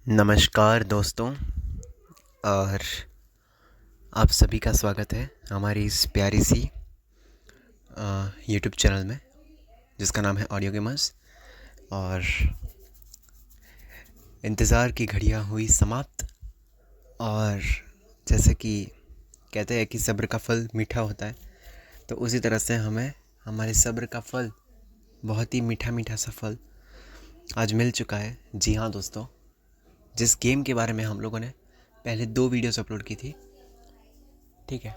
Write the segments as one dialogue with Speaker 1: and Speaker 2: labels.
Speaker 1: नमस्कार दोस्तों। और आप सभी का स्वागत है हमारी इस प्यारी सी यूट्यूब चैनल में जिसका नाम है ऑडियो गेमर्स। और इंतज़ार की घड़ियां हुई समाप्त। और जैसे कि कहते हैं कि सब्र का फल मीठा होता है, तो उसी तरह से हमें हमारे सब्र का फल, बहुत ही मीठा मीठा सा फल आज मिल चुका है। जी हाँ दोस्तों, जिस गेम के बारे में हम लोगों ने पहले 2 वीडियोस अपलोड की थी, ठीक है,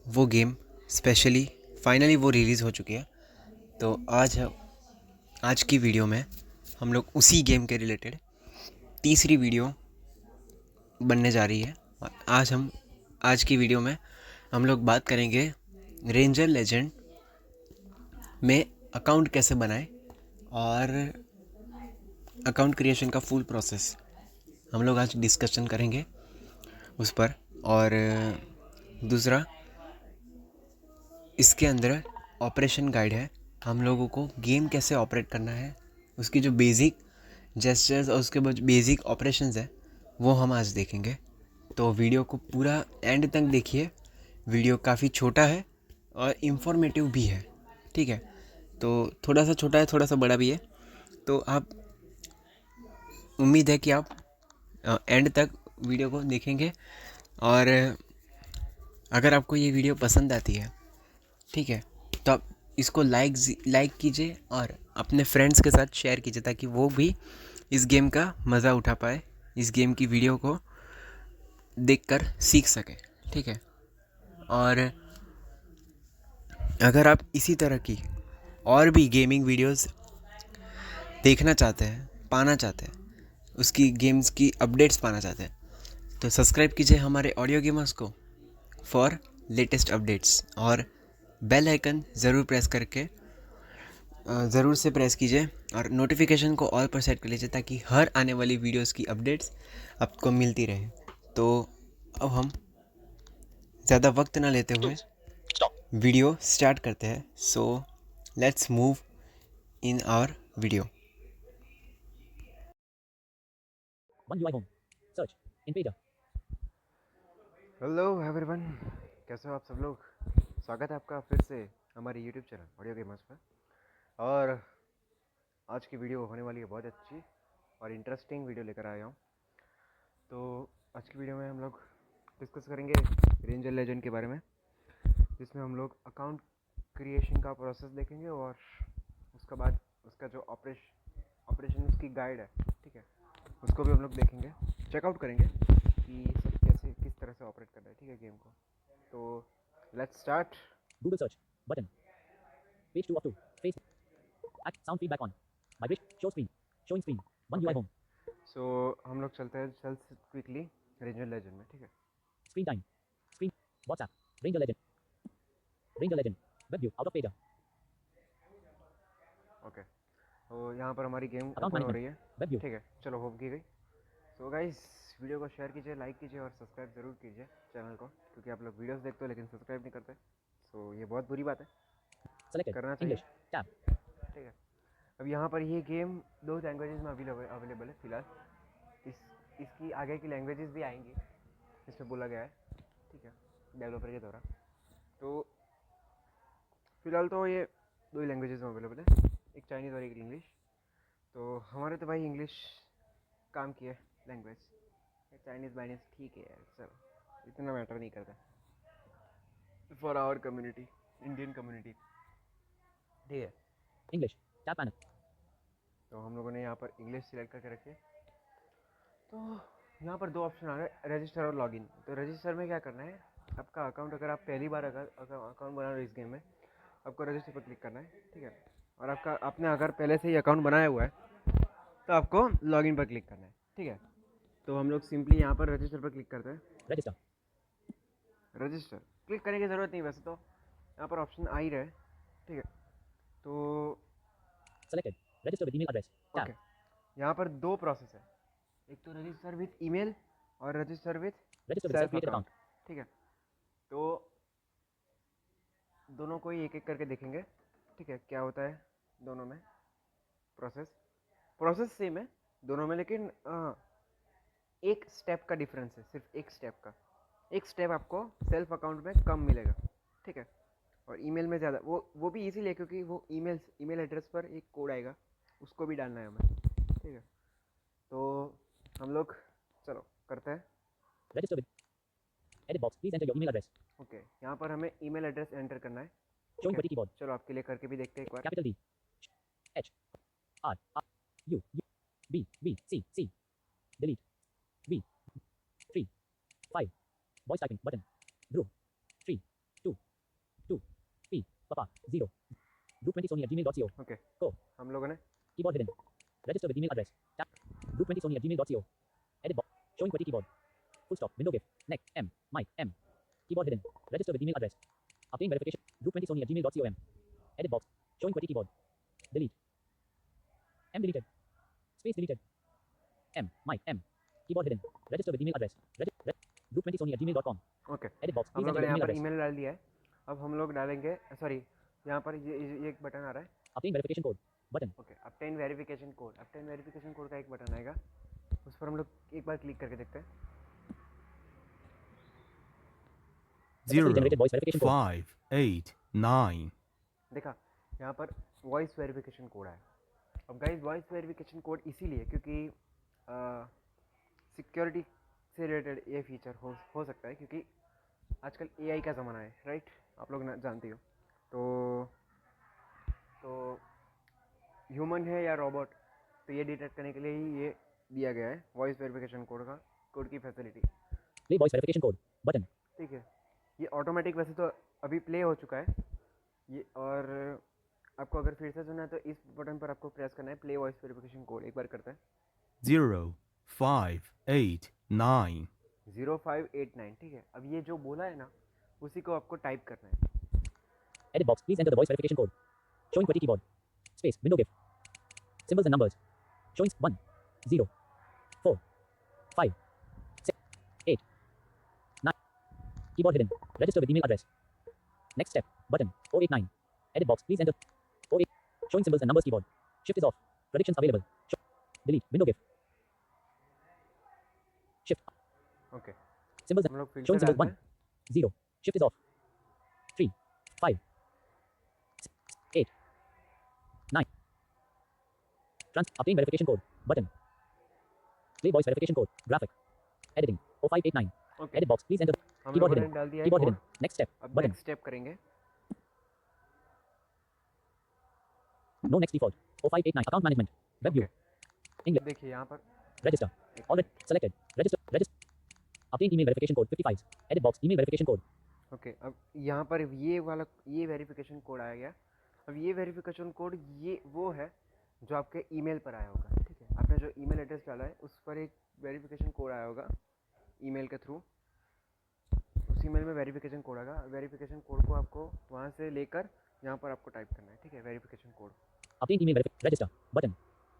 Speaker 1: वो गेम स्पेशली फाइनली वो रिलीज़ हो चुकी है। तो आज की वीडियो में हम लोग उसी गेम के रिलेटेड तीसरी वीडियो बनने जा रही है। और आज की वीडियो में हम लोग बात करेंगे रेंजर लेजेंड में अकाउंट कैसे बनाएं और अकाउंट क्रिएशन का फुल प्रोसेस हम लोग आज डिस्कशन करेंगे उस पर। और दूसरा, इसके अंदर ऑपरेशन गाइड है, हम लोगों को गेम कैसे ऑपरेट करना है, उसकी जो बेसिक जेस्चर्स और उसके बाद बेसिक ऑपरेशंस है वो हम आज देखेंगे। तो वीडियो को पूरा एंड तक देखिए। वीडियो काफ़ी छोटा है और इन्फॉर्मेटिव भी है, ठीक है। तो थोड़ा सा छोटा है, थोड़ा सा बड़ा भी है। तो आप, उम्मीद है कि आप एंड तक वीडियो को देखेंगे। और अगर आपको ये वीडियो पसंद आती है, ठीक है, तो आप इसको लाइक कीजिए और अपने फ्रेंड्स के साथ शेयर कीजिए ताकि वो भी इस गेम का मज़ा उठा पाए, इस गेम की वीडियो को देखकर सीख सके, ठीक है। और अगर आप इसी तरह की और भी गेमिंग वीडियोस देखना चाहते हैं, पाना चाहते हैं, उसकी गेम्स की अपडेट्स पाना चाहते हैं, तो सब्सक्राइब कीजिए हमारे ऑडियो गेमर्स को फॉर लेटेस्ट अपडेट्स। और बेल आइकन ज़रूर प्रेस करके ज़रूर से प्रेस कीजिए और नोटिफिकेशन को ऑल पर सेट कर लीजिए ताकि हर आने वाली वीडियोस की अपडेट्स आपको मिलती रहे। तो अब हम ज़्यादा वक्त ना लेते हुए वीडियो स्टार्ट करते हैं। So let's move in our video.
Speaker 2: One UI home. Search. In pager.
Speaker 1: Hello everyone, कैसे हो आप सब लोग। स्वागत है आपका फिर से हमारे यूट्यूब चैनल ऑडियो गेमर्स पर। और आज की वीडियो होने वाली है बहुत अच्छी और इंटरेस्टिंग वीडियो लेकर आया हूँ। तो आज की वीडियो में हम लोग डिस्कस करेंगे रेंजर लेजेंड के बारे में, जिसमें हम लोग अकाउंट क्रिएशन का प्रोसेस देखेंगे और उसके बाद उसका जो ऑपरेशन उसकी गाइड है, ठीक है, उसको भी हम लोग देखेंगे, चेकआउट करेंगे कि सब कैसे किस तरह से ऑपरेट करना है, ठीक है, गेम को। तो let's start.
Speaker 2: Google search. Button. Page 2 of 2. Facebook. Act. Sound feedback on. Migration. Show screen. Showing screen. One UI home.
Speaker 1: सो हम लोग चलते हैं चल क्विकली रेंजर लेजेंड में, ठीक है।
Speaker 2: Screen time. Screen. WhatsApp. Ranger Legend. Ranger Legend. Web view. Out of pager.
Speaker 1: Okay, तो यहाँ पर हमारी गेम
Speaker 2: Account
Speaker 1: ओपन हो
Speaker 2: management.
Speaker 1: रही है,
Speaker 2: Web view.
Speaker 1: ठीक है, चलो होप की गई। सो गाइस, वीडियो को शेयर कीजिए, लाइक कीजिए और सब्सक्राइब ज़रूर कीजिए चैनल को, क्योंकि आप लोग वीडियोस देखते हो लेकिन सब्सक्राइब नहीं करते। सो ये बहुत बुरी बात है,
Speaker 2: Selected.
Speaker 1: करना चाहिए,
Speaker 2: English. Tab.
Speaker 1: ठीक है। अब यहाँ पर ये गेम 2 लैंग्वेजेस में अवेलेबल है फ़िलहाल। इसकी आगे की लैंग्वेजेस भी आएंगी, इसमें बोला गया है, ठीक है, डेवलपर के द्वारा। तो फ़िलहाल तो ये 2 ही लैंग्वेजेस में अवेलेबल है, एक चाइनीज़ और एक इंग्लिश। तो हमारे तो भाई इंग्लिश काम की है लैंग्वेज, चाइनीज़ बाइनीज़ ठीक है यार, चलो इतना मैटर नहीं करता for our community, Indian community, ठीक है।
Speaker 2: English. Tab panel.
Speaker 1: तो हम लोगों ने यहाँ पर इंग्लिश सिलेक्ट करके रखी है। तो यहाँ पर 2 ऑप्शन आ रहे हैं, रजिस्टर और लॉगिन। तो रजिस्टर में क्या करना है, आपका अकाउंट, अगर आप पहली बार अगर अकाउंट बना रहे हो इस गेम में, आपको रजिस्टर पर क्लिक करना है, ठीक है। और आपने अगर पहले से ही अकाउंट बनाया हुआ है तो आपको लॉगिन पर क्लिक करना है, ठीक है। तो हम लोग सिंपली यहाँ पर रजिस्टर पर क्लिक करते हैं।
Speaker 2: Register.
Speaker 1: रजिस्टर क्लिक करने की ज़रूरत नहीं, वैसे तो यहाँ पर ऑप्शन आ ही रहे, ठीक है। तो
Speaker 2: Selected. Register with email address. Tab.
Speaker 1: Okay, यहाँ पर 2 प्रोसेस है, एक तो रजिस्टर विथ ईमेल और register with
Speaker 2: Register with
Speaker 1: self
Speaker 2: self-created
Speaker 1: account,
Speaker 2: account.
Speaker 1: ठीक है। तो दोनों को ही एक एक करके देखेंगे, ठीक है, क्या होता है दोनों में। प्रोसेस सेम है, दोनों में, लेकिन एक स्टेप का डिफरेंस है, सिर्फ एक स्टेप का। एक स्टेप आपको सेल्फ अकाउंट में कम मिलेगा, ठीक है, और ईमेल में ज़्यादा। वो भी इसीलिए क्योंकि वो ईमेल एड्रेस पर एक कोड आएगा, उसको भी डालना है हमें, ठीक है। तो हम लोग चलो करते हैं।
Speaker 2: Register with edit box. Please enter your email address.
Speaker 1: Okay, यहाँ पर हमें ईमेल एड्रेस एंटर करना है, ठीक
Speaker 2: Showing
Speaker 1: है।
Speaker 2: QWERTY keyboard.
Speaker 1: चलो आपके लिए करके भी देखते हैं एक बार।
Speaker 2: Capital D H R R U U B B C C. Delete. B 3 5. Voice typing button. Group 3 2 2 P Papa 0. Group20sony@gmail.co.
Speaker 1: Okay,
Speaker 2: Go.
Speaker 1: हम लोगों ने
Speaker 2: Keyboard hidden. Register with email address. Tap. Group20sony@gmail.co. Edit box. Showing QWERTY keyboard. Full stop. Window GIF. Next. M. Mic. M. Keyboard hidden. Register with email address. Obtain verification. Group20sony@gmail.com. Edit box. Showing QWERTY keyboard. Delete. M deleted. Space deleted. M. Mic. M. Keyboard hidden. Register with email address. Group20sony@gmail.com.
Speaker 1: Okay,
Speaker 2: Edit box.
Speaker 1: हम
Speaker 2: Please enter
Speaker 1: लोगों ने
Speaker 2: your
Speaker 1: यहाँ
Speaker 2: email
Speaker 1: पर
Speaker 2: address.
Speaker 1: Email डाल दिया है। अब हम लोग डालेंगे, सॉरी, यहाँ पर ये एक बटन आ रहा है।
Speaker 2: Obtain verification code. Button.
Speaker 1: Okay, obtain verification code. obtain verification code का एक बटन आएगा, उस पर हम लोग एक बार क्लिक करके देखते हैं।
Speaker 2: Successfully
Speaker 3: 0
Speaker 2: generated voice verification code.
Speaker 3: 5 8 9
Speaker 1: देखा, यहाँ पर वॉइस वेरिफिकेशन कोड आया। अब गाइस, वॉइस वेरिफिकेशन कोड इसीलिए क्योंकि सिक्योरिटी से रिलेटेड ये फीचर हो सकता है, क्योंकि आजकल एआई का ज़माना है, राइट, आप लोग जानते हो। तो ह्यूमन है या रोबोट, तो ये डिटेक्ट करने के लिए ही ये दिया गया है वॉइस वेरिफिकेशन कोड की facility.
Speaker 2: Play voice verification code. Button.
Speaker 1: ठीक है, ये ऑटोमेटिक वैसे तो अभी प्ले हो चुका है ये, और आपको अगर फिर से सुनना है तो इस बटन पर आपको प्रेस करना है, प्ले वॉइस वेरिफिकेशन कोड। एक बार करते हैं।
Speaker 3: 0 5 8 9
Speaker 1: 0589, ठीक है। अब ये जो बोला है ना, उसी को आपको टाइप करना है।
Speaker 2: Edit box. Please enter the voice verification code. Showing QWERTY keyboard. Space. Window GIF. Symbols and numbers. Showing 1 0 4 5 6 8 9. Keyboard hidden. Register with email address. Next step. Button. 089. Edit box. Please enter 08. Showing symbols and numbers keyboard. Shift is off. Predictions available. Delete. Window GIF. Shift.
Speaker 1: Okay,
Speaker 2: Symbols
Speaker 1: हम लोग फिर
Speaker 2: showing
Speaker 1: से
Speaker 2: symbols
Speaker 1: डालते
Speaker 2: 1
Speaker 1: हैं।
Speaker 2: 0. Shift is off. 3 5 6 8 9. Obtain verification code. Button. Play voice verification code. Graphic. Editing. 0589.
Speaker 1: Okay,
Speaker 2: Edit box. Please enter.
Speaker 1: हम
Speaker 2: Keyboard
Speaker 1: लोगों ने
Speaker 2: hidden.
Speaker 1: डाल दिया है
Speaker 2: Keyboard
Speaker 1: code.
Speaker 2: hidden. Next step.
Speaker 1: अब
Speaker 2: Button.
Speaker 1: नेक्स्ट स्टेप करेंगे।
Speaker 2: No next default. 0589. Account management. Web view. English.
Speaker 1: देखिए यहाँ पर
Speaker 2: Register. Already selected. Register. Register. Obtain email verification code 55. Edit box. Email verification code.
Speaker 1: Okay, अब यहाँ पर ये verification code आया गया। अब ये वेरिफिकेशन कोड ये वो है जो आपके ईमेल पर आया होगा, ठीक है। आपने जो ईमेल एड्रेस डाला है उस पर एक वेरिफिकेशन कोड आया होगा ईमेल के थ्रू। उस ईमेल में वेरिफिकेशन कोड आएगा। वेरिफिकेशन कोड को आपको वहाँ से लेकर यहाँ पर आपको टाइप करना है, ठीक है, verification code.
Speaker 2: Obtain email verification. Register. Button.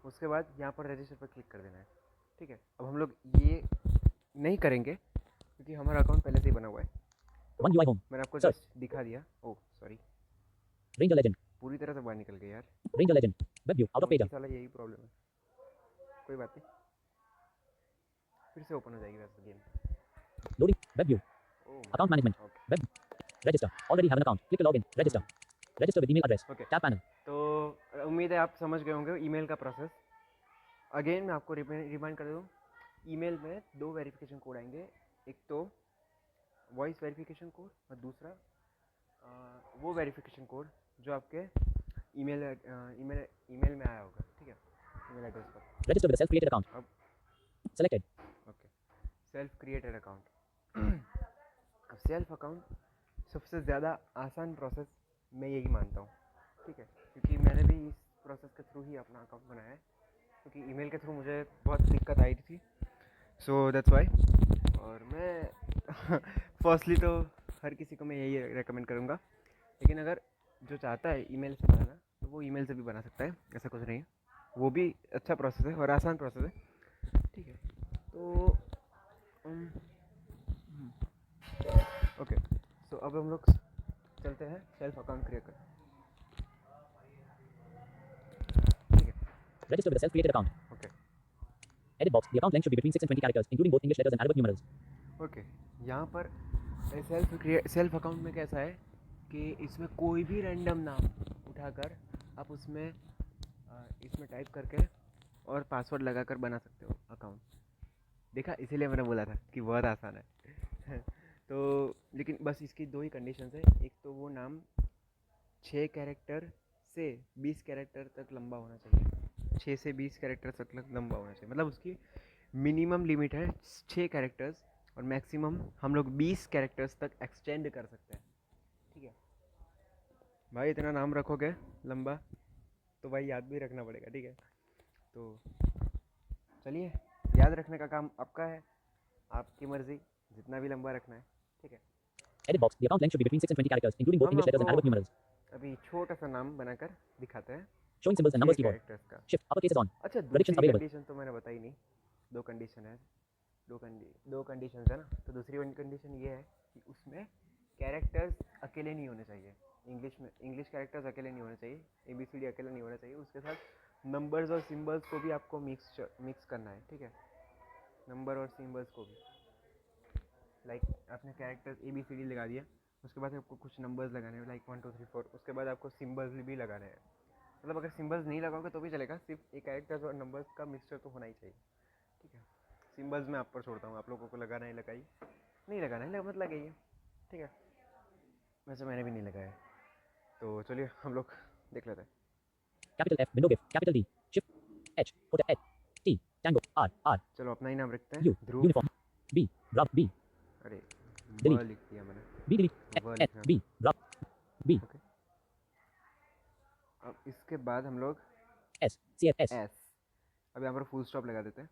Speaker 1: उसके बाद यहाँ पर रजिस्टर पर क्लिक कर देना है, ठीक है। अब हम लोग ये नहीं करेंगे क्योंकि हमारा अकाउंट पहले से ही बना हुआ है।
Speaker 2: One UI home.
Speaker 1: मैंने आपको
Speaker 2: Sir.
Speaker 1: जस्ट दिखा दिया। Oh sorry,
Speaker 2: Ranger Legend.
Speaker 1: पूरी तरह से बाहर निकल गया यार।
Speaker 2: Ranger Legend. Web view. Out of pager.
Speaker 1: साला यही प्रॉब्लम है, कोई बात नहीं, फिर से ओपन हो जाएगी वैसे game.
Speaker 2: Loading. Web view.
Speaker 1: Oh,
Speaker 2: Account management.
Speaker 1: Okay,
Speaker 2: Web. Register. Already have an account. Click to login. Register. Register with email address.
Speaker 1: Okay.
Speaker 2: Tab panel.
Speaker 1: तो उम्मीद है आप समझ गए होंगे ईमेल का प्रोसेस। अगेन मैं आपको रिमाइंड कर दूँ, ईमेल में दो वेरिफिकेशन कोड आएंगे, एक तो वॉइस वेरिफिकेशन कोड और दूसरा वो वेरिफिकेशन कोड जो आपके ईमेल में आया होगा, ठीक है, ईमेल एड्रेस पर।
Speaker 2: Register with a self-created account.
Speaker 1: अब
Speaker 2: Selected.
Speaker 1: Okay, self created account. अब सेल्फ अकाउंट सबसे ज़्यादा आसान प्रोसेस मैं यही मानता हूँ, ठीक है, क्योंकि मैंने भी इस प्रोसेस के थ्रू ही अपना अकाउंट बनाया है, क्योंकि ईमेल के थ्रू मुझे बहुत दिक्कत आई थी। So that's why. और मैं फर्स्टली तो हर किसी को मैं यही रेकमेंड करूँगा, लेकिन अगर जो चाहता है ईमेल से बनाना तो वो ईमेल से भी बना सकता है, ऐसा कुछ नहीं है, वो भी अच्छा प्रोसेस है और आसान प्रोसेस है, ठीक है। तो ओके, सो अब हम लोग चलते हैं सेल्फ अकाउंट क्रिएट कर, ठीक है।
Speaker 2: Register with a self-created account.
Speaker 1: Okay,
Speaker 2: Edit box. The account length should be between 6 and 20 characters, including both English letters and Arabic numerals.
Speaker 1: Okay, यहाँ पर सेल्फ अकाउंट में कैसा है कि इसमें कोई भी रैंडम नाम उठाकर आप उसमें इसमें टाइप करके और पासवर्ड लगाकर बना सकते हो अकाउंट। देखा, इसीलिए मैंने बोला था कि बहुत आसान है। तो लेकिन बस इसकी दो ही कंडीशंस है। एक तो वो नाम 6 कैरेक्टर से 20 कैरेक्टर तक लंबा होना चाहिए। 6 से 20 कैरेक्टर तक लंबा होना चाहिए, मतलब उसकी मिनिमम लिमिट है 6 कैरेक्टर्स और मैक्सिमम हम लोग 20 कैरेक्टर्स तक एक्सटेंड कर सकते हैं। ठीक है भाई, इतना नाम रखोगे लंबा तो भाई याद भी रखना पड़ेगा। ठीक है, तो चलिए, याद रखने का काम आपका है, आपकी मर्जी, जितना भी लंबा रखना है। ठीक है,
Speaker 2: Edit box. The account length should be between 6 and 20 characters, including both
Speaker 1: हम
Speaker 2: English letters and Arabic
Speaker 1: आपको
Speaker 2: numerals.
Speaker 1: अभी छोटा सा नाम बनाकर दिखाते हैं
Speaker 2: Showing symbols and numbers
Speaker 1: 6
Speaker 2: keyboard.
Speaker 1: Characters का।
Speaker 2: Shift uppercase is on.
Speaker 1: अच्छा,
Speaker 2: Predictions
Speaker 1: दूसरी
Speaker 2: available.
Speaker 1: कंडीशन तो मैंने बताई नहीं। दो कंडीशन है, दो कंडीशन है ना। तो दूसरी कंडीशन ये है कि उसमें कैरेक्टर्स अकेले नहीं होने चाहिए। इंग्लिश कैरेक्टर्स अकेले नहीं होने चाहिए, ABCD अकेले नहीं होना चाहिए। उसके साथ नंबर्स और सिंबल्स को भी आपको मिक्स करना है। ठीक है, नंबर और सिंबल्स को भी, लाइक आपने कैरेक्टर्स ABCD लगा दिया, उसके बाद आपको कुछ नंबर्स लगाने हैं, लाइक 1 2 3 4। उसके बाद आपको सिंबल्स भी लगाने हैं। मतलब अगर सिंबल्स नहीं लगाओगे तो भी चलेगा, सिर्फ एक कैरेक्टर्स और नंबर्स का मिक्सचर तो होना ही चाहिए। ठीक है, सिंबल्स मैं आप पर छोड़ता हूँ, आप लोगों को लगाना है लगाइए, नहीं लगाना है मत लगाइए। ठीक है, वैसे मैंने भी नहीं लगाया। तो चलिए हम लोग देख लेते हैं।
Speaker 2: Capital F, window GIF, capital D, Shift H, hotel H, T, Tango, R,
Speaker 1: चलो अपना ही नाम रखते
Speaker 2: U,
Speaker 1: हैं, ध्रुव।
Speaker 2: uniform, B, Bravo, B,
Speaker 1: अरे
Speaker 2: Delete.
Speaker 1: लिख दिया मैंने,
Speaker 2: B, delete,
Speaker 1: व
Speaker 2: N,
Speaker 1: लिखना।
Speaker 2: B, Bravo, B,
Speaker 1: ओके, अब इसके बाद हम लोग
Speaker 2: S, C, S,
Speaker 1: एस, अब यहाँ पर फुल स्टॉप लगा देते हैं।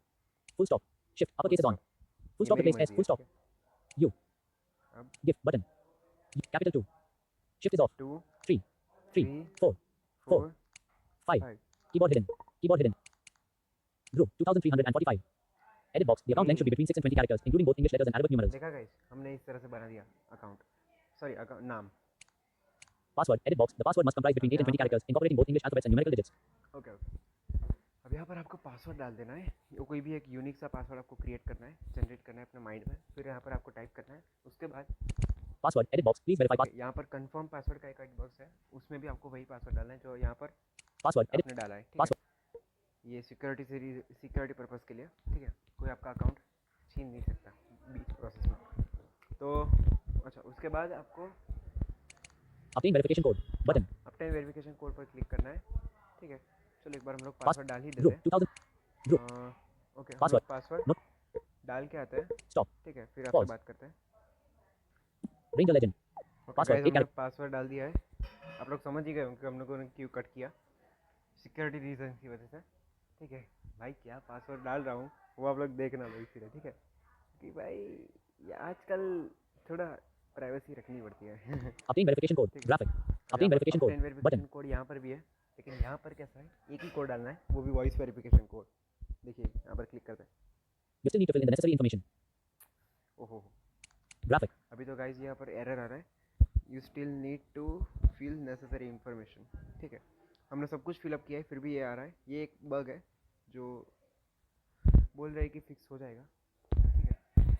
Speaker 2: full stop. Shift uppercase is on. Full stop replace S, full stop. U,
Speaker 1: अब
Speaker 2: GIF, button, capital 2, Shift is off.
Speaker 1: 2
Speaker 2: 3, 3,
Speaker 1: 3
Speaker 2: 4, 4,
Speaker 1: 4
Speaker 2: 5,
Speaker 1: 5।
Speaker 2: keyboard hidden. Group 2345. Edit box. The account length should be between 6 and 20 characters, including both English letters and Arabic numerals.
Speaker 1: देखा guys, हमने इस तरह से बना दिया account, sorry account नाम।
Speaker 2: Password. Edit box. The password must comprise between 8 and 20 characters, incorporating both English alphabets and numerical digits.
Speaker 1: Okay okay, अब यहाँ पर आपको पासवर्ड डाल देना है। वो कोई भी एक यूनिक सा पासवर्ड आपको क्रिएट करना है, जनरेट करना है अपने माइंड में। फिर यहाँ पर आपको टाइप करना है। उसके बाद
Speaker 2: Password. Edit box. Please verify
Speaker 1: यहाँ पर कंफर्म पासवर्ड का एक बॉक्स है, उसमें भी आपको वही पासवर्ड डालना है जो यहाँ पर
Speaker 2: password. Edit
Speaker 1: आपने डाला है। ठीक है, ये सिक्योरिटी पर्पज़ के लिए। ठीक है, कोई आपका अकाउंट छीन नहीं सकता बीच प्रोसेस में। तो अच्छा, उसके बाद आपको
Speaker 2: obtain verification code button.
Speaker 1: अपने वेरिफिकेशन कोड पर क्लिक करना है। ठीक है, चलो एक बार हम लोग
Speaker 2: Pass-
Speaker 1: पासवर्ड डाल ही देते
Speaker 2: Group
Speaker 1: हैं।
Speaker 2: 2000. Group.
Speaker 1: ओके, हम
Speaker 2: Password.
Speaker 1: लोग पासवर्ड
Speaker 2: No.
Speaker 1: डाल के आते हैं।
Speaker 2: Stop.
Speaker 1: ठीक है, फिर आपसे
Speaker 2: Pause.
Speaker 1: बात करते हैं।
Speaker 2: Ranger Legend.
Speaker 1: Okay
Speaker 2: Password.
Speaker 1: Guys,
Speaker 2: एक
Speaker 1: हमने पासवर्ड डाल दिया है। आप लोग समझ ही गए होंगे हम लोगों ने क्यों कट किया, सिक्योरिटी रीजन की वजह से। ठीक है भाई, क्या पासवर्ड डाल रहा हूँ वो आप लोग देखना लो इसीलिए। ठीक है कि भाई ये आजकल थोड़ा प्राइवेसी रखनी पड़ती है।
Speaker 2: Obtain verification code.
Speaker 1: ठीक है,
Speaker 2: Graphic. Obtain verification code
Speaker 1: verification
Speaker 2: button.
Speaker 1: Code यहाँ पर भी है, लेकिन यहाँ पर कैसा है, एक ही कोड डालना है, वो भी वॉइस वेरिफिकेशन कोड। देखिए यहाँ पर क्लिक करते हैं।
Speaker 2: You still need to fill in the necessary information.
Speaker 1: ओहो,
Speaker 2: Graphic.
Speaker 1: अभी तो गाइस यहाँ पर एरर आ रहा है, you still need to fill necessary information. ठीक है, हमने सब कुछ फिलअप किया है फिर भी ये आ रहा है। ये एक बग है जो बोल रहा है कि फिक्स हो जाएगा। ठीक है,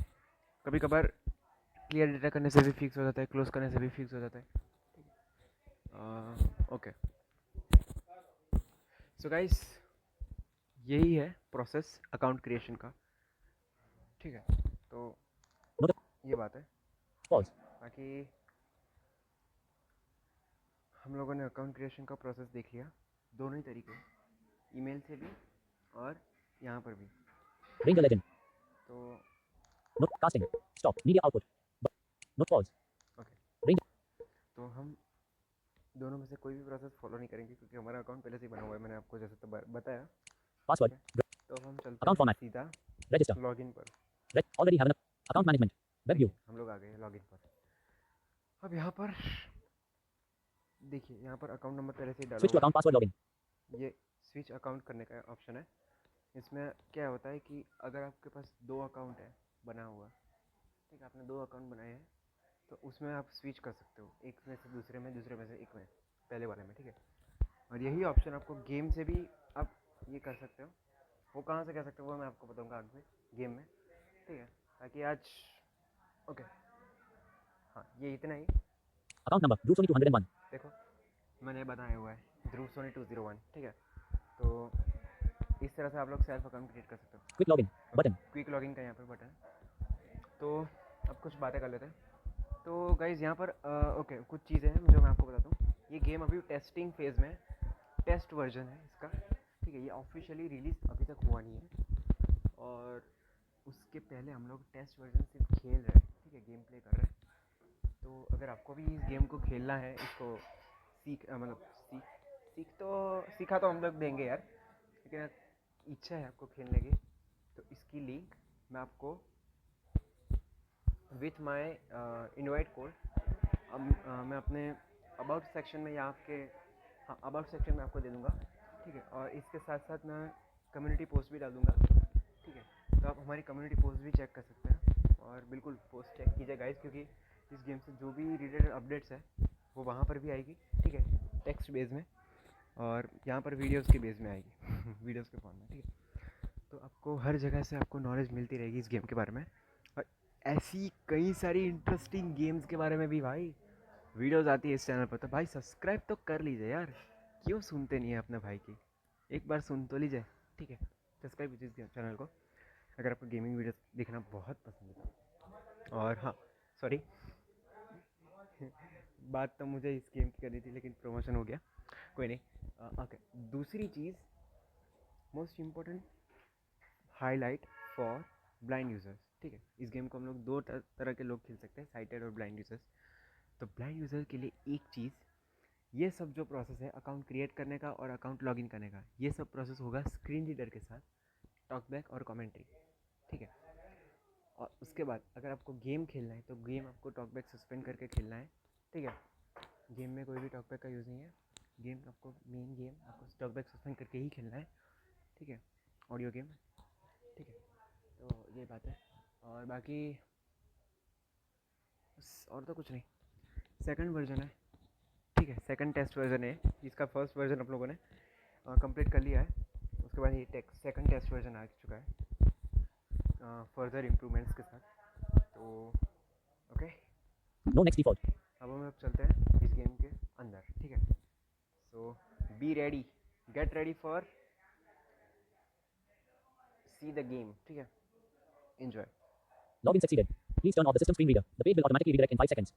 Speaker 1: कभी कभार क्लियर डेटा करने से भी फिक्स हो जाता है, क्लोज करने से भी फिक्स हो जाता है। ठीक है, ओके, सो गाइस यही है प्रोसेस अकाउंट क्रिएशन का। ठीक है, तो ये बात है।
Speaker 2: Pause.
Speaker 1: बाकी हम लोगों ने अकाउंट क्रिएशन का प्रोसेस देख लिया, दोनों ही तरीके, ईमेल से भी और यहाँ पर भी।
Speaker 2: Ranger Legend.
Speaker 1: तो
Speaker 2: Note casting. Stop. Media output. Note pause.
Speaker 1: तो हम दोनों में से कोई भी प्रोसेस फॉलो नहीं करेंगे क्योंकि हमारा अकाउंट पहले से ही बना हुआ है, मैंने आपको जैसे तो बताया।
Speaker 2: Password.
Speaker 1: तो हम चलते
Speaker 2: Account
Speaker 1: हैं
Speaker 2: format.
Speaker 1: सीधा
Speaker 2: Register.
Speaker 1: लॉगिन पर।
Speaker 2: Already have an account management. Web view.
Speaker 1: हम लोग आ गए लॉगिन पर। अब यहाँ पर देखिए, यहाँ पर अकाउंट नंबर पहले से ही डाला
Speaker 2: Switch to
Speaker 1: हुआ
Speaker 2: account password login.
Speaker 1: है। ये स्विच अकाउंट करने का ऑप्शन है। इसमें क्या होता है कि अगर आपके पास 2 अकाउंट है बना हुआ, ठीक है, आपने 2 अकाउंट बनाए हैं, तो उसमें आप स्विच कर सकते हो, एक में से दूसरे में, दूसरे में से एक में, पहले वाले में। ठीक है, और यही ऑप्शन आपको गेम से भी आप ये कर सकते हो। वो कहाँ से कह सकते हो वो मैं आपको बताऊंगा आगे गेम में, ठीक है, ताकि आज ओके हाँ ये इतना ही।
Speaker 2: Account number Drew Sony 201.
Speaker 1: देखो मैंने बनाया हुआ है ध्रुव सोनी 201, ठीक है, तो इस तरह से आप लोग सेल्फ अकाउंट क्रिएट कर सकते हो।
Speaker 2: Quick login button.
Speaker 1: Quick login का यहाँ पर बटन है। तो अब कुछ बातें कर लेते हैं। तो गाइज़ यहाँ पर ओके कुछ चीज़ें हैं जो मैं आपको बताता हूँ। ये गेम अभी टेस्टिंग फेज़ में है, टेस्ट वर्जन है इसका, ठीक है, ये ऑफिशियली रिलीज़ अभी तक हुआ नहीं है और उसके पहले हम लोग टेस्ट वर्जन सिर्फ खेल रहे हैं, ठीक है, गेम प्ले कर रहे हैं। तो अगर आपको भी इस गेम को खेलना है, इसको सीखा तो हम लोग देंगे यार, लेकिन इच्छा है आपको खेलने की, तो इसकी लिंक मैं आपको विथ माय इनवाइट कोड मैं अपने अबाउट सेक्शन में या आपके हाँ अबाउट सेक्शन में आपको दे दूँगा, ठीक है, और इसके साथ साथ मैं कम्युनिटी पोस्ट भी डाल दूँगा, ठीक है, तो आप हमारी कम्युनिटी पोस्ट भी चेक कर सकते हैं और बिल्कुल पोस्ट चेक कीजिए गाइस, क्योंकि इस गेम से जो भी रिलेटेड अपडेट्स है वो वहाँ पर भी आएगी, ठीक है, टेक्स्ट बेस में, और यहाँ पर वीडियोस के बेस में आएगी वीडियोस के फॉर्म में, ठीक है, तो आपको हर जगह से आपको नॉलेज मिलती रहेगी इस गेम के बारे में, और ऐसी कई सारी इंटरेस्टिंग गेम्स के बारे में भी भाई वीडियोस आती है इस चैनल पर। तो भाई सब्सक्राइब तो कर लीजिए यार, क्यों सुनते नहीं है अपने भाई की, एक बार सुन तो लीजिए, ठीक है, सब्सक्राइब कीजिए इस चैनल को अगर आपको गेमिंग वीडियोस देखना बहुत पसंद है। और हाँ सॉरी बात तो मुझे इस गेम की करनी थी लेकिन प्रमोशन हो गया, कोई नहीं। ओके दूसरी चीज़ most important highlight for blind users, ठीक है, इस गेम को हम लोग दो तरह के लोग खेल सकते हैं, साइटेड और ब्लाइंड यूज़र्स। तो ब्लाइंड यूज़र के लिए एक चीज़, ये सब जो प्रोसेस है अकाउंट क्रिएट करने का और अकाउंट लॉगिन करने का, ये सब प्रोसेस होगा स्क्रीन रीडर के साथ, टॉकबैक और कमेंट्री, ठीक है, और उसके बाद अगर आपको गेम खेलना है तो गेम आपको टॉकबैक सस्पेंड करके खेलना है, ठीक है, गेम में कोई भी टॉकबैक का यूज़ नहीं है, गेम आपको मेन गेम आपको टॉकबैक सस्पेंड करके ही खेलना है, ठीक है, ऑडियो गेम, ठीक है, तो ये बात है, और बाकी और तो कुछ नहीं। सेकंड वर्जन है, ठीक है, सेकंड टेस्ट वर्जन है, इसका फर्स्ट वर्जन आप लोगों ने कंप्लीट कर लिया है, उसके बाद ये सेकंड टेस्ट वर्जन आ चुका है फर्दर इम्प्रूवमेंट्स के साथ। तो ओके
Speaker 2: No next default.
Speaker 1: अब हम चलते हैं इस गेम के अंदर, ठीक है, so be ready, get ready for see the game, ठीक है, enjoy.
Speaker 2: Login succeeded. Please turn off the system screen reader. The page will automatically redirect in 5 seconds.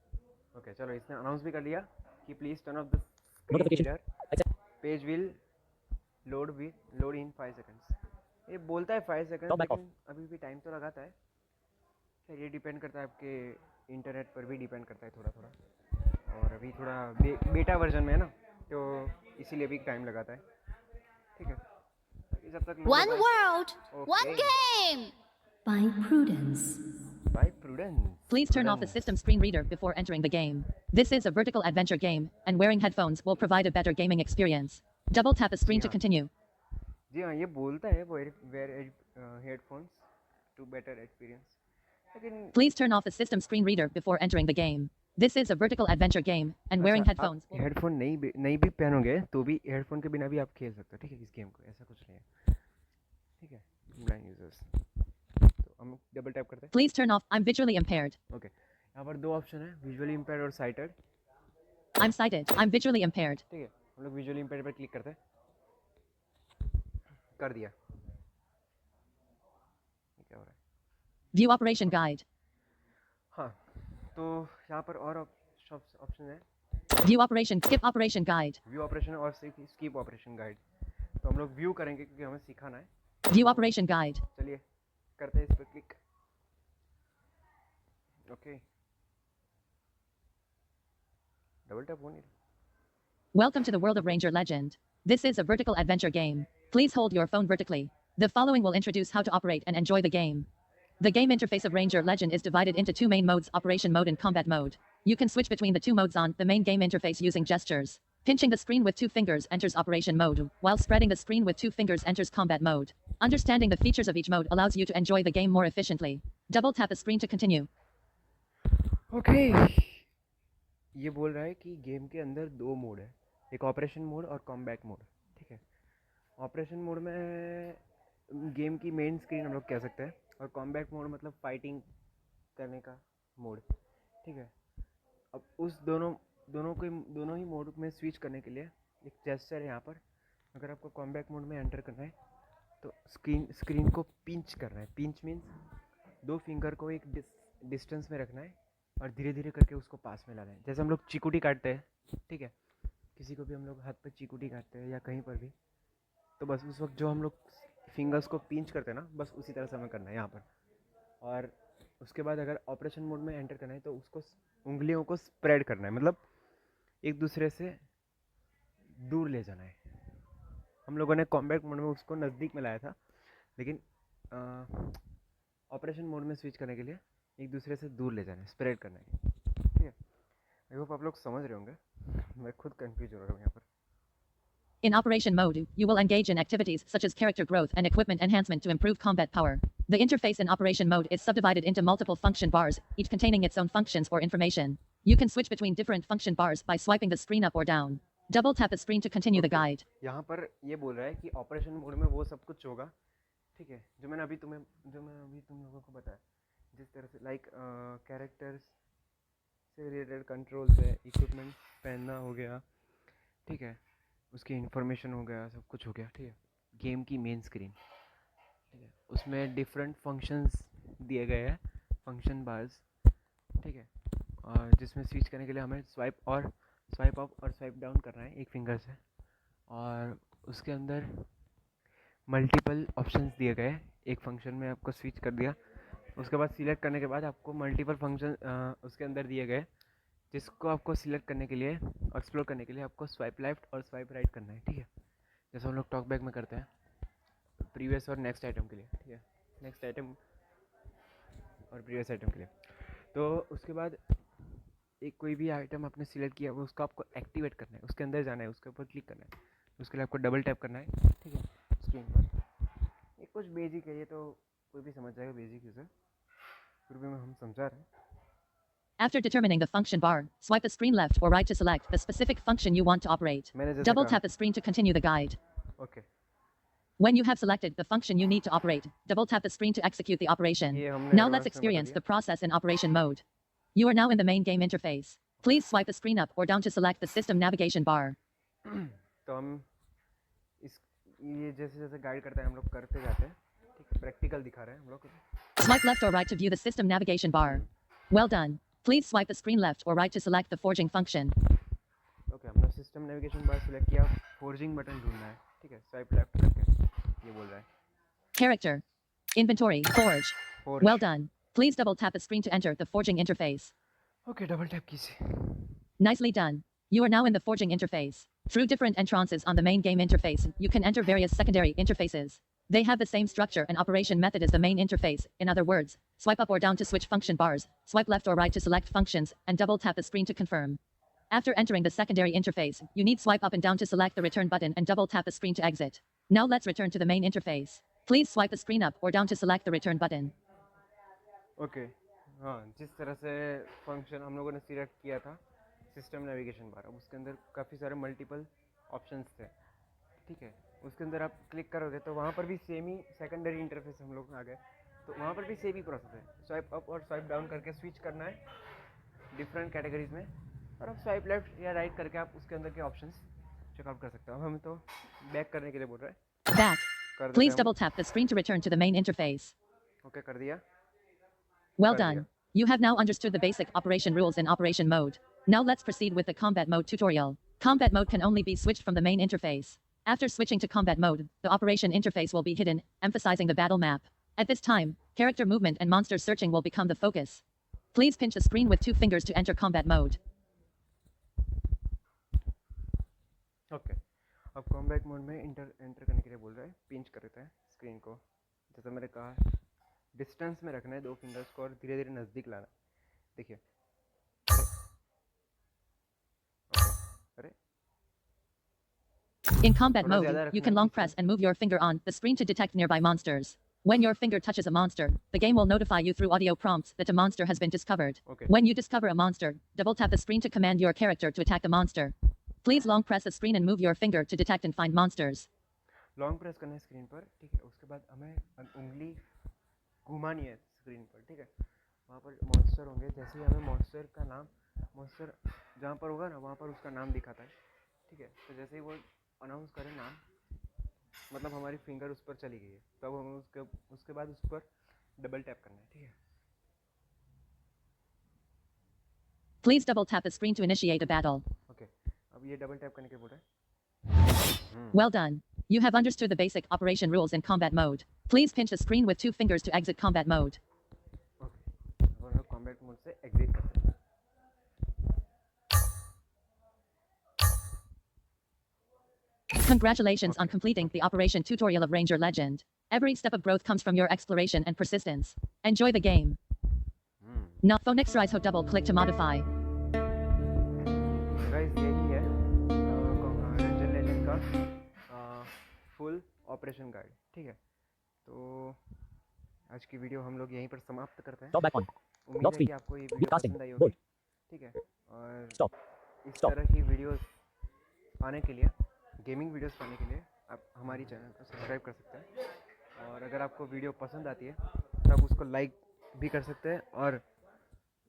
Speaker 1: Okay चलो इसने अनाउंस भी कर लिया कि please turn off the screen
Speaker 2: Notification.
Speaker 1: Reader,
Speaker 2: Accept.
Speaker 1: Page will load in 5 seconds. ये बोलता है 5 second,
Speaker 2: Talk back off.
Speaker 1: लेकिन अभी भी टाइम तो लगाता है, खैर ये डिपेंड करता है आपके इंटरनेट पर भी डिपेंड करता है थोड़ा थोड़ा, और अभी थोड़ा बेटा वर्जन में है ना, तो इसीलिए भी टाइम लगाता है, ठीक है, जब तक
Speaker 4: One world, one
Speaker 1: Okay.
Speaker 4: game.
Speaker 5: By prudence.
Speaker 1: By prudence.
Speaker 6: Please turn off the system screen reader before entering the game. This is a vertical adventure game, and wearing headphones will provide a better gaming experience. Double tap a screen to
Speaker 1: Yeah.
Speaker 6: continue.
Speaker 1: जी हाँ ये बोलता है wear headphones to better experience, लेकिन
Speaker 6: Please turn off the system screen reader before entering the game. This is a vertical adventure game, and wearing headphones.
Speaker 1: Headphone नहीं भी पहनोगे तो भी हेडफोन के बिना भी आप खेल सकते हो, ठीक है, इस गेम को, ऐसा कुछ नहीं है, ठीक है, ब्लाइंड यूजर्स। तो हम डबल टैप करते हैं,
Speaker 6: Please turn off. I'm visually impaired.
Speaker 1: Okay, यहाँ पर दो ऑप्शन है, विजुअली इम्पेयर्ड और cited,
Speaker 6: I'm sighted. I'm visually impaired.
Speaker 1: ठीक है, हम लोग विजुअली इम्पेयर्ड पर क्लिक करते हैं, कर दिया, ये क्या हो रहा है,
Speaker 6: View operation guide.
Speaker 1: हाँ, तो यहाँ पर और ऑप्शन है,
Speaker 6: View operation. Skip operation guide.
Speaker 1: View operation और स्कीप ऑपरेशन गाइड, तो हम लोग व्यू करेंगे क्योंकि हमें सिखाना है,
Speaker 6: View operation guide.
Speaker 1: चलिए करते हैं इस पर क्लिक, ओके, डबल टैप हो नहीं रहा।
Speaker 6: Welcome to the world of Ranger Legend. This is a vertical adventure game. Please hold your phone vertically. The following will introduce how to operate and enjoy the game. The game interface of Ranger Legend is divided into two main modes: operation mode and combat mode. You can switch between the two modes on the main game interface using gestures. Pinching the screen with two fingers enters operation mode, while spreading the screen with two fingers enters combat mode. Understanding the features of each mode allows you to enjoy the game more efficiently. Double tap the screen to continue.
Speaker 1: Okay ये बोल रहा है कि game के अंदर दो mode है, एक ऑपरेशन मोड और कॉम्बैट मोड, ठीक है, ऑपरेशन मोड में गेम की मेन स्क्रीन हम लोग कह सकते हैं, और कॉम्बैट मोड मतलब फाइटिंग करने का मोड, ठीक है। अब उस दोनों ही मोड में स्विच करने के लिए एक जेस्चर है यहाँ पर। अगर आपको कॉम्बैट मोड में एंटर करना है तो स्क्रीन को पिंच करना है। पिंच मीन्स 2 फिंगर को एक डिस्टेंस में रखना है और धीरे धीरे करके उसको पास में लाना है। जैसे हम लोग चिकुटी काटते हैं, ठीक है, किसी को भी हम लोग हाथ पे चिकुटी काटते हैं या कहीं पर भी, तो बस उस वक्त जो हम लोग फिंगर्स को पिंच करते हैं ना, बस उसी तरह से हमें करना है यहाँ पर। और उसके बाद अगर ऑपरेशन मोड में एंटर करना है तो उसको उंगलियों को स्प्रेड करना है, मतलब एक दूसरे से दूर ले जाना है। हम लोगों ने कॉम्बैट मोड में उसको नज़दीक में लाया था, लेकिन ऑपरेशन मोड में स्विच करने के लिए एक दूसरे से दूर ले जाना है, स्प्रेड करना है, ठीक है। आई होप आप लोग समझ रहे होंगे, मैं खुद कंफ्यूज हो रहा हूँ यहाँ पर।
Speaker 6: In Operation Mode, you will engage in activities such as character growth and equipment enhancement to improve combat power. The interface in Operation Mode is subdivided into multiple function bars, each containing its own functions or information. You can switch between different function bars by swiping the screen up or down. Double tap the screen to continue the guide.
Speaker 1: यहाँ पर ये बोल रहा है कि operation mode में वो सब कुछ होगा, ठीक है, जो मैंने अभी तुम लोगों को बताया। जिस तरह से लाइक कैरेक्टर्स से रिलेटेड कंट्रोल्स है, इक्विपमेंट पहनना हो गया, ठीक है, उसकी इन्फॉर्मेशन हो गया, सब कुछ हो गया, ठीक है। गेम की मेन स्क्रीन, ठीक है, उसमें डिफरेंट फंक्शंस दिए गए हैं, फंक्शन बार्स, ठीक है, और जिसमें स्विच करने के लिए हमें स्वाइप अप और स्वाइप डाउन करना है एक फिंगर से। और उसके अंदर मल्टीपल ऑप्शंस दिए गए, एक फंक्शन में आपको स्विच कर दिया, उसके बाद सिलेक्ट करने के बाद आपको मल्टीपल फंक्शन उसके अंदर दिए गए, जिसको आपको सिलेक्ट करने के लिए, एक्सप्लोर करने के लिए आपको स्वाइप लेफ्ट और स्वाइप राइट करना है, ठीक है। जैसे हम लोग टॉक बैक में करते हैं प्रीवियस और नेक्स्ट आइटम के लिए, ठीक है, नेक्स्ट आइटम और प्रीवियस आइटम के लिए। तो उसके बाद एक कोई भी आइटम आपने सिलेक्ट किया वो उसको आपको एक्टिवेट करना है, उसके अंदर जाना है, उसके ऊपर क्लिक करना है, उसके लिए आपको डबल टैप करना है, ठीक है, स्क्रीन पर। ये कुछ बेसिक है, ये तो कोई भी समझ जाएगा बेसिक यूज़र, फिर भी हम समझा रहे हैं।
Speaker 6: After determining the function bar, swipe the screen left or right to select the specific function you want to operate. Double tap the screen to continue the guide.
Speaker 1: Okay.
Speaker 6: When you have selected the function you need to operate, double tap the screen to execute the operation. Now let's experience the process in operation mode. You are now in the main game interface. Please swipe the screen up or down to select the system navigation bar.
Speaker 1: तो हम ये जैसे जैसे guide करता है हम लोग करते जाते हैं, ठीक है, प्रैक्टिकल दिखा रहे हैं हम लोग।
Speaker 6: Swipe left or right to view the system navigation bar. Well done. Please swipe the screen left or right to select the forging function.
Speaker 1: Okay, हमने सिस्टम नेविगेशन बार सिलेक्ट किया, फोर्जिंग बटन ढूंढना है, ठीक है, swipe left करके, ये बोल रहा है।
Speaker 6: Character. Inventory. Forge. Well done. Please double tap the screen to enter the forging interface.
Speaker 1: Okay, double tap कीजिए।
Speaker 6: Nicely done. You are now in the forging interface. Through different entrances on the main game interface, you can enter various secondary interfaces. They have the same structure and operation method as the main interface. In other words, swipe up or down to switch function bars, swipe left or right to select functions, and double tap the screen to confirm. After entering the secondary interface, you need swipe up and down to select the return button and double tap the screen to exit. Now let's return to the main interface. Please swipe the screen up or down to select the return button.
Speaker 1: Okay, हाँ, जिस तरह से function हम लोगों ने select किया था system navigation bar, अब उसके अंदर काफ़ी सारे मल्टीपल ऑप्शंस थे, ठीक है, उसके अंदर आप क्लिक करोगे तो वहाँ पर भी सेम ही सेकेंडरी इंटरफेस हम लोग आ गए, तो वहाँ पर भी सेम ही प्रोसेस है, स्वाइप अप और स्वाइप डाउन करके स्विच करना है डिफरेंट कैटेगरीज में, और अब स्वाइप लेफ्ट या राइट करके आप उसके अंदर के ऑप्शंस चेकआउट कर सकते हो। अब हमें तो बैक करने के लिए बोल रहा है,
Speaker 6: Back. Please double tap the screen to return to the main interface.
Speaker 1: Okay, कर दिया।
Speaker 6: Well done. You have now understood the basic operation rules in operation mode. Now let's proceed with the combat mode tutorial. Combat mode can only be switched from the main interface. After switching to combat mode, the operation interface will be hidden, emphasizing the battle map. At this time, character movement and monster searching will become the focus. Please pinch the screen with 2 fingers to enter combat mode.
Speaker 1: Okay, अब combat mode में enter करने के लिए बोल रहा है, pinch कर देता है स्क्रीन को, जैसा मैंने कहा डिस्टेंस में रखना है 2 फिंगर्स को और धीरे धीरे नज़दीक लाना है, देखिए, अरे
Speaker 6: In combat mode, you can long press and move your finger on the screen to detect nearby monsters. When your finger touches a monster, the game will notify you through audio prompts that a monster has been discovered.
Speaker 1: Okay.
Speaker 6: When you discover a monster, double tap the screen to command your character to attack the monster. Please long press the screen and move your finger to detect and find monsters.
Speaker 1: Long press करना है screen पर, ठीक है। उसके बाद हमें उंगली घुमानी है स्क्रीन पर, ठीक है। वहाँ पर मॉन्स्टर होंगे, जैसे ही हमें मॉन्स्टर का नाम, मॉन्स्टर जहाँ पर होगा ना वहाँ पर उसका नाम दिखाता है, ठीक है। तो जैसे ही वो अनाउंस करें नाम, मतलब हमारी फिंगर उस पर चली गई है, तब हमें उसके बाद उस पर डबल टैप करना है, ठीक है।
Speaker 6: Please double tap the screen to initiate a battle.
Speaker 1: Okay, अब ये डबल टैप करने के बोल रहे हैं।
Speaker 6: Well done. You have understood the basic operation rules in combat mode. Please pinch the screen with 2 fingers to exit combat mode.
Speaker 1: Okay, अब हम लोग कॉम्बैट मोड से एग्जिट करते हैं।
Speaker 6: Congratulations on completing the operation tutorial of Ranger Legend. Every step of growth comes from your exploration and persistence. Enjoy the game. Now Phoenix Rise Ho double click to modify.
Speaker 1: Guys यही है ranger legend का full operation guide, ठीक है। तो आज की video हम लोग यहीं पर समाप्त करते हैं।
Speaker 2: Stop back on.
Speaker 1: उम्मीद
Speaker 2: Lock
Speaker 1: है कि
Speaker 2: speed.
Speaker 1: आपको ये
Speaker 2: Deep
Speaker 1: वीडियो
Speaker 2: casting.
Speaker 1: पसंद आई
Speaker 2: Bold.
Speaker 1: होगी, ठीक है। और
Speaker 2: Stop.
Speaker 1: इस
Speaker 2: Stop.
Speaker 1: तरह की वीडियोस पाने के लिए, गेमिंग वीडियोस पाने के लिए आप हमारी चैनल को सब्सक्राइब कर सकते हैं। और अगर आपको वीडियो पसंद आती है तो आप उसको लाइक भी कर सकते हैं, और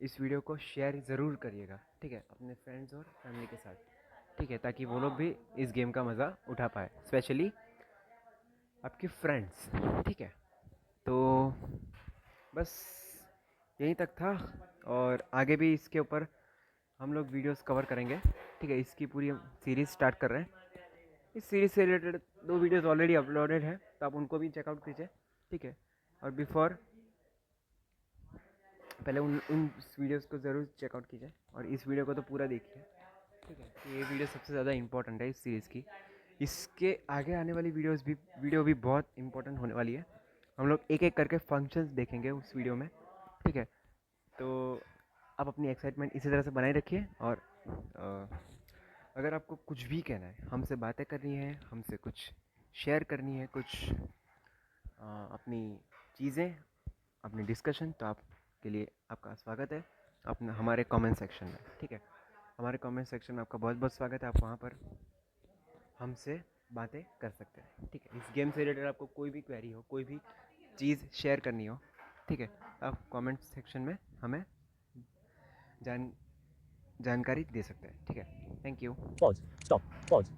Speaker 1: इस वीडियो को शेयर ज़रूर करिएगा, ठीक है, अपने फ्रेंड्स और फैमिली के साथ, ठीक है, ताकि वो लोग भी इस गेम का मज़ा उठा पाए, स्पेशली आपके फ्रेंड्स, ठीक है। तो बस यहीं तक था, और आगे भी इसके ऊपर हम लोग वीडियोस कवर करेंगे, ठीक है। इसकी पूरी हम सीरीज़ स्टार्ट कर रहे हैं। इस सीरीज़ से रिलेटेड 2 वीडियोस ऑलरेडी अपलोडेड है, तो आप उनको भी चेकआउट कीजिए, ठीक है। और पहले उन वीडियोस को ज़रूर चेकआउट कीजिए, और इस वीडियो को तो पूरा देखिए, ठीक है। तो ये वीडियो सबसे ज़्यादा इंपॉर्टेंट है इस सीरीज़ की। इसके आगे आने वाली वीडियो भी बहुत इंपॉर्टेंट होने वाली है। हम लोग एक एक करके फंक्शंस देखेंगे उस वीडियो में, ठीक है। तो आप अपनी एक्साइटमेंट इसी तरह से बनाए रखिए, और अगर आपको कुछ भी कहना है, हमसे बातें करनी है, हमसे कुछ शेयर करनी है, कुछ अपनी चीज़ें, अपनी डिस्कशन, तो आपके लिए आपका स्वागत है अपना हमारे कमेंट सेक्शन में, ठीक है। हमारे कमेंट सेक्शन में आपका बहुत बहुत स्वागत है। आप वहाँ पर हमसे बातें कर सकते हैं, ठीक है। इस गेम से रिलेटेड आपको कोई भी क्वेरी हो, कोई भी चीज़ शेयर करनी हो, ठीक है, आप कमेंट सेक्शन में हमें जानकारी दे सकते हैं, ठीक है। Thank you.
Speaker 2: Pause. Stop. Pause.